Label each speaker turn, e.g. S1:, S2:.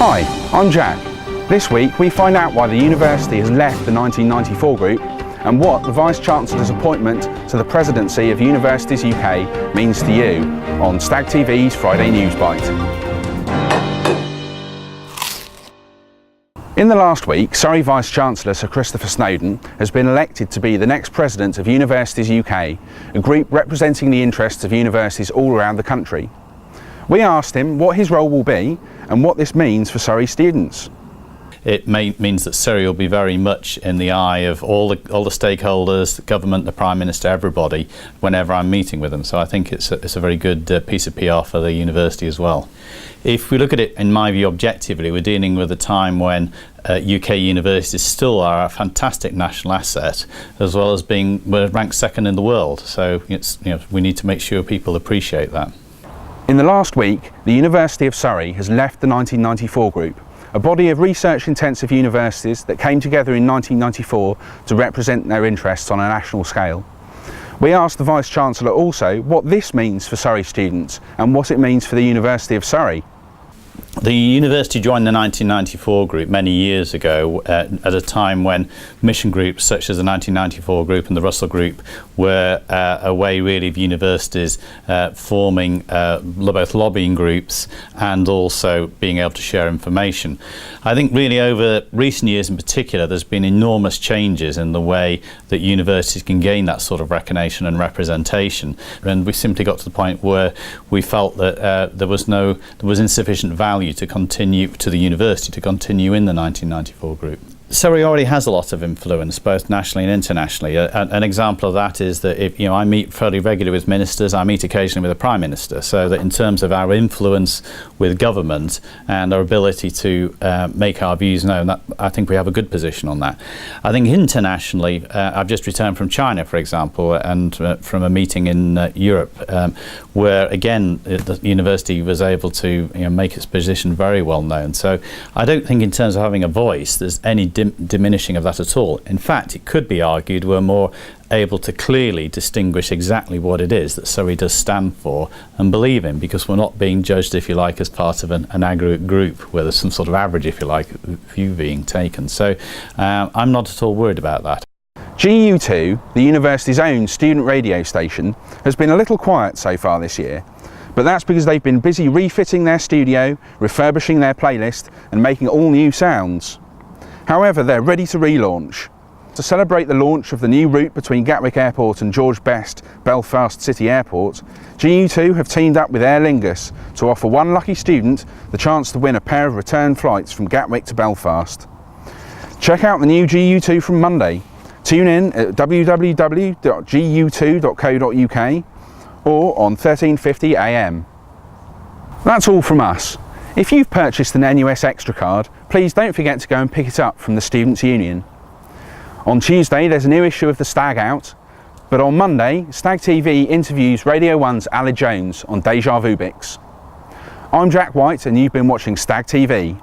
S1: Hi, I'm Jack. This week we find out why the university has left the 1994 group and what the Vice Chancellor's appointment to the presidency of Universities UK means to you on StagTV's Friday Newsbite. In the last week, Surrey Vice Chancellor Sir Christopher Snowden has been elected to be the next president of Universities UK, a group representing the interests of universities all around the country. We asked him what his role will be and what this means for Surrey students.
S2: It means that Surrey will be very much in the eye of all the stakeholders, the government, the Prime Minister, everybody, whenever I'm meeting with them. So I think it's a very good piece of PR for the university as well. If we look at it, in my view, objectively, we're dealing with a time when UK universities still are a fantastic national asset, as well as we're ranked second in the world. So we need to make sure people appreciate that.
S1: In the last week, the University of Surrey has left the 1994 group, a body of research-intensive universities that came together in 1994 to represent their interests on a national scale. We asked the Vice-Chancellor also what this means for Surrey students and what it means for the University of Surrey.
S2: The university joined the 1994 group many years ago at a time when mission groups such as the 1994 group and the Russell group were a way really of universities forming both lobbying groups and also being able to share information. I think really over recent years in particular there's been enormous changes in the way that universities can gain that sort of recognition and representation, and we simply got to the point where we felt that there was insufficient value to continue to the university to continue in the 1994 group. Surrey already has a lot of influence, both nationally and internationally. An example of that is that I meet fairly regularly with ministers. I meet occasionally with the Prime Minister, so that in terms of our influence with government and our ability to make our views known, I think we have a good position on that. I think internationally, I've just returned from China, for example, and from a meeting in Europe, where again the university was able to make its position very well known. So I don't think in terms of having a voice there's any diminishing of that at all. In fact, it could be argued we're more able to clearly distinguish exactly what it is that Surrey does stand for and believe in, because we're not being judged, if you like, as part of an aggregate group where there's some sort of average, if you like, view being taken. So I'm not at all worried about that.
S1: GU2, the university's own student radio station, has been a little quiet so far this year, but that's because they've been busy refitting their studio, refurbishing their playlist and making all new sounds. However, they're ready to relaunch. To celebrate the launch of the new route between Gatwick Airport and George Best Belfast City Airport, GU2 have teamed up with Aer Lingus to offer one lucky student the chance to win a pair of return flights from Gatwick to Belfast. Check out the new GU2 from Monday. Tune in at www.gu2.co.uk or on 1350 AM. That's all from us. If you've purchased an NUS Extra card, please don't forget to go and pick it up from the Students' Union. On Tuesday there's a new issue of the Stag out, but on Monday StagTV interviews Radio 1's Ali Jones on Deja Vu Bix. I'm Jack White and you've been watching StagTV.